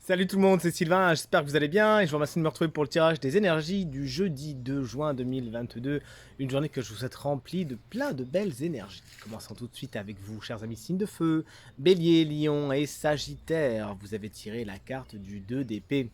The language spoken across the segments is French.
Salut tout le monde, c'est Sylvain, j'espère que vous allez bien et je vous remercie de me retrouver pour le tirage des énergies du jeudi 2 juin 2022. Une journée que je vous souhaite remplie de plein de belles énergies. Commençons tout de suite avec vous, chers amis signes de feu, Bélier, Lion et Sagittaire. Vous avez tiré la carte du 2 d'épée.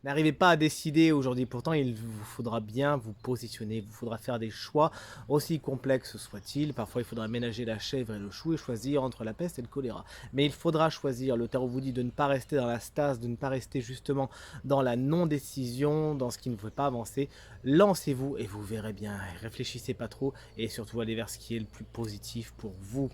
N'arrivez pas à décider aujourd'hui, pourtant il vous faudra bien vous positionner, il vous faudra faire des choix, aussi complexes soient-ils. Parfois il faudra ménager la chèvre et le chou et choisir entre la peste et le choléra. Mais il faudra choisir, le tarot vous dit de ne pas rester dans la stase, de ne pas rester justement dans la non-décision, dans ce qui ne vous fait pas avancer. Lancez-vous et vous verrez bien, réfléchissez pas trop et surtout allez vers ce qui est le plus positif pour vous.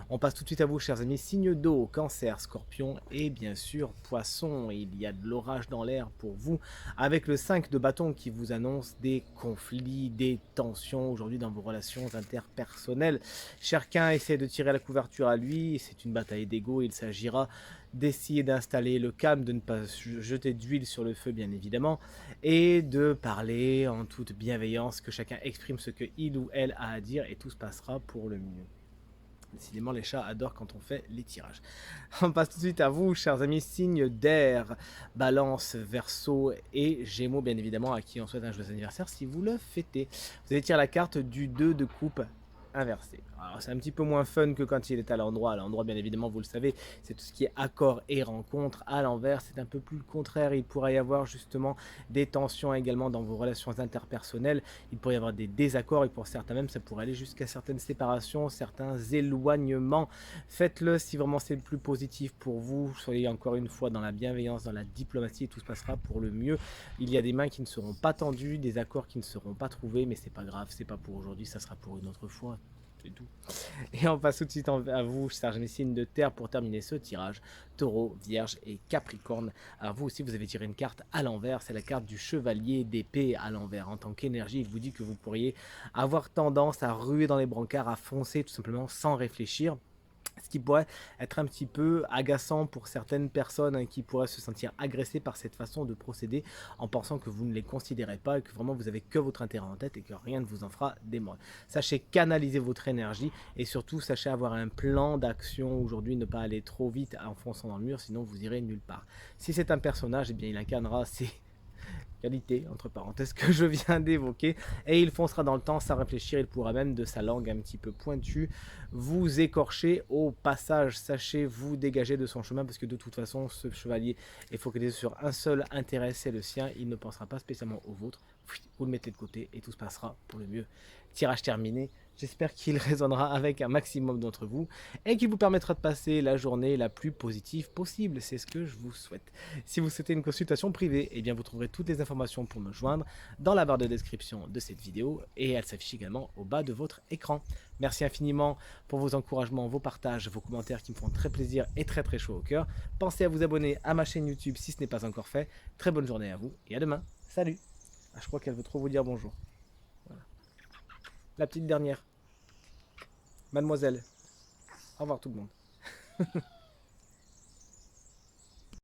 On passe tout de suite à vous, chers amis, signes d'eau, cancer, scorpion et bien sûr poisson. Il y a de l'orage dans l'air pour vous, avec le 5 de bâton qui vous annonce des conflits, des tensions aujourd'hui dans vos relations interpersonnelles. Chacun essaie de tirer la couverture à lui, c'est une bataille d'ego, il s'agira d'essayer d'installer le calme, de ne pas jeter d'huile sur le feu bien évidemment, et de parler en toute bienveillance, que chacun exprime ce que il ou elle a à dire et tout se passera pour le mieux. Décidément, les chats adorent quand on fait les tirages. On passe tout de suite à vous, chers amis, signes d'air, Balance, Verseau et Gémeaux, bien évidemment, à qui on souhaite un joyeux anniversaire si vous le fêtez. Vous allez tirer la carte du 2 de coupe inversé. Alors c'est un petit peu moins fun que quand il est à l'endroit. À l'endroit, bien évidemment, vous le savez, c'est tout ce qui est accord et rencontre. À l'envers, c'est un peu plus le contraire. Il pourrait y avoir justement des tensions également dans vos relations interpersonnelles. Il pourrait y avoir des désaccords et pour certains même, ça pourrait aller jusqu'à certaines séparations, certains éloignements. Faites-le si vraiment c'est le plus positif pour vous. Soyez encore une fois dans la bienveillance, dans la diplomatie et tout se passera pour le mieux. Il y a des mains qui ne seront pas tendues, des accords qui ne seront pas trouvés, mais c'est pas grave, c'est pas pour aujourd'hui, ça sera pour une autre fois. C'est tout. Et on passe tout de suite à vous, chers signes de terre, pour terminer ce tirage. Taureau, Vierge et Capricorne. Alors vous aussi, vous avez tiré une carte à l'envers. C'est la carte du chevalier d'épée à l'envers. En tant qu'énergie, il vous dit que vous pourriez avoir tendance à ruer dans les brancards, à foncer tout simplement sans réfléchir. Ce qui pourrait être un petit peu agaçant pour certaines personnes qui pourraient se sentir agressées par cette façon de procéder en pensant que vous ne les considérez pas et que vraiment vous avez que votre intérêt en tête et que rien ne vous en fera d'émoi. Sachez canaliser votre énergie et surtout sachez avoir un plan d'action aujourd'hui, ne pas aller trop vite en fonçant dans le mur, sinon vous irez nulle part. Si c'est un personnage, eh bien il incarnera ces qualité, entre parenthèses, que je viens d'évoquer, et il foncera dans le temps sans réfléchir, il pourra même de sa langue un petit peu pointue vous écorcher au passage. Sachez vous dégager de son chemin, parce que de toute façon, ce chevalier est focalisé sur un seul intérêt, c'est le sien, il ne pensera pas spécialement au vôtre. Vous le mettez de côté et tout se passera pour le mieux. Tirage terminé. J'espère qu'il résonnera avec un maximum d'entre vous et qu'il vous permettra de passer la journée la plus positive possible. C'est ce que je vous souhaite. Si vous souhaitez une consultation privée, eh bien vous trouverez toutes les informations pour me joindre dans la barre de description de cette vidéo et elle s'affiche également au bas de votre écran. Merci infiniment pour vos encouragements, vos partages, vos commentaires qui me font très plaisir et très chaud au cœur. Pensez à vous abonner à ma chaîne YouTube si ce n'est pas encore fait. Très bonne journée à vous et à demain. Salut. Ah, je crois qu'elle veut trop vous dire bonjour. Voilà. La petite dernière. Mademoiselle. Au revoir tout le monde.